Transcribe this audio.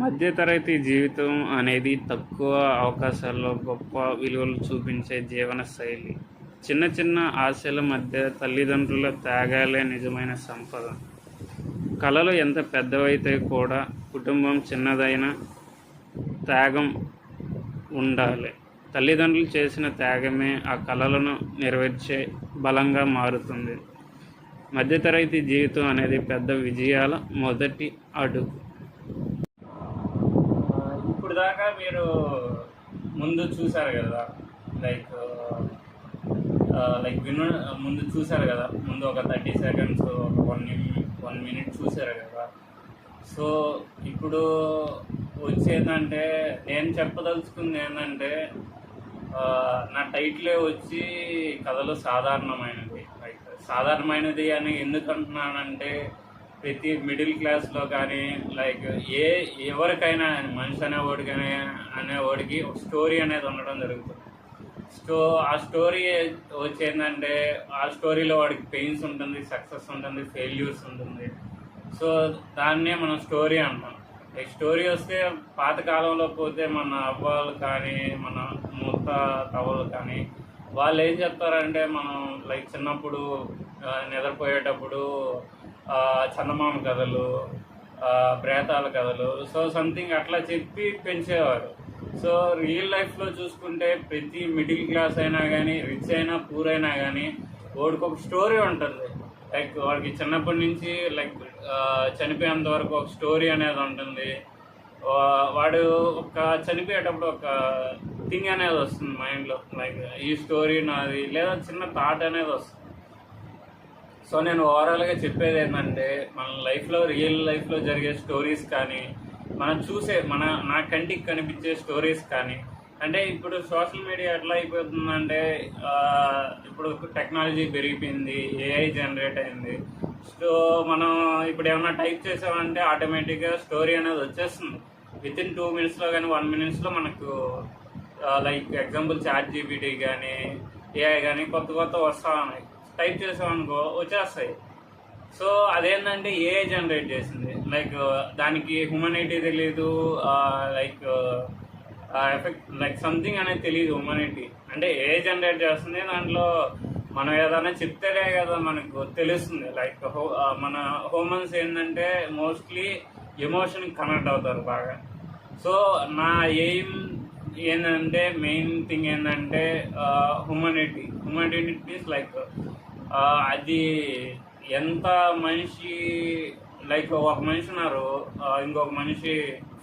మధ్యతరగతి జీవితం అనేది తక్కువ అవకాశాల్లో గొప్ప విలువలు చూపించే జీవన శైలి. చిన్న చిన్న ఆశల మధ్య తల్లిదండ్రుల త్యాగాలే నిజమైన సంపద. కలలు ఎంత పెద్దవైతే కూడా కుటుంబం చిన్నదైన త్యాగం ఉండాలి. తల్లిదండ్రులు చేసిన త్యాగమే ఆ కలలను నెరవేర్చే బలంగా మారుతుంది. మధ్యతరగతి జీవితం అనేది పెద్ద విజయాల మొదటి అడుగు. ఇప్పుడు దాకా మీరు ముందు చూశారు కదా, లైక్ ముందు చూశారు కదా, ముందు ఒక 30 సెకండ్స్, 1 minute చూశారు కదా. సో ఇప్పుడు వచ్చేందంటే నేను చెప్పదలుచుకుంది ఏంటంటే, నా టైటిలే వచ్చి కథలు సాధారణమైనది. లైక్ సాధారణమైనది అని ఎందుకు అంటున్నానంటే, ప్రతి మిడిల్ క్లాస్లో కానీ లైక్ ఎవరికైనా మనిషి అనేవాడికి ఒక స్టోరీ అనేది ఉండడం జరుగుతుంది. ఆ స్టోరీ వచ్చేందంటే, ఆ స్టోరీలో వాడికి పెయిన్స్ ఉంటుంది, సక్సెస్ ఉంటుంది, ఫెయిల్యూర్స్ ఉంటుంది. సో దాన్నే మనం స్టోరీ అంటాం. లైక్ స్టోరీ వస్తే పాతకాలంలో పోతే మన అవ్వాలు కానీ మన తవ్వలు కానీ వాళ్ళు ఏం చెప్తారంటే, మనం లైక్ చిన్నప్పుడు నిద్రపోయేటప్పుడు చందమామ కథలు, ప్రేతాల కథలు, సో సంథింగ్ అట్లా చెప్పి పెంచేవారు. సో రియల్ లైఫ్లో చూసుకుంటే ప్రతి మిడిల్ క్లాస్ అయినా కానీ, రిచ్ అయినా, పూర్ అయినా కానీ వాడికి ఒక స్టోరీ ఉంటుంది. లైక్ వాడికి చిన్నప్పటి నుంచి లైక్ చనిపోయేంత వరకు ఒక స్టోరీ అనేది ఉంటుంది. వాడు చనిపోయేటప్పుడు ఒక థింగ్ అనేది వస్తుంది మైండ్లో, లైక్ ఈ స్టోరీ నాది, లేదా చిన్న థాట్ అనేది వస్తుంది. సో నేను ఓవరాల్గా చెప్పేది ఏంటంటే, మన లైఫ్లో రియల్ లైఫ్లో జరిగే స్టోరీస్ కానీ, మనం చూసే నా కంటికి కనిపించే స్టోరీస్ కానీ, అంటే ఇప్పుడు సోషల్ మీడియా ఎట్లా అయిపోతుందంటే, ఇప్పుడు టెక్నాలజీ పెరిగిపోయింది, ఏఐ జనరేట్ అయింది. సో మనం ఇప్పుడు ఏమన్నా టైప్ చేసామంటే ఆటోమేటిక్గా స్టోరీ అనేది వచ్చేస్తుంది. వితిన్ 2 minutesలో కానీ 1 minute మనకు లైక్ ఎగ్జాంపుల్ ChatGPT కానీ ఏఐ కానీ కొత్త వస్తూ ఉన్నాయి. టైప్ చేసామనుకో వచ్చేస్తాయి. సో అదేంటంటే ఏఐ జనరేట్ చేసింది. లైక్ దానికి హ్యూమనిటీ తెలీదు, లైక్ ఎఫెక్ట్ లైక్ సంథింగ్ అనేది తెలియదు. హ్యూమనిటీ అంటే ఏఐ జనరేట్ చేస్తుంది. దాంట్లో మనం ఏదైనా చెప్తేనే కదా మనకు తెలుస్తుంది. లైక్ మన హ్యూమన్స్ ఏంటంటే మోస్ట్లీ ఎమోషన్ కనెక్ట్ అవుతారు బాగా. సో నా ఎయిమ్ ఏంటంటే, మెయిన్ థింగ్ ఏంటంటే హ్యూమనిటీ లైక్ అది ఎంత మనిషి, లైక్ ఒక మనిషి ఉన్నారు, ఇంకొక మనిషి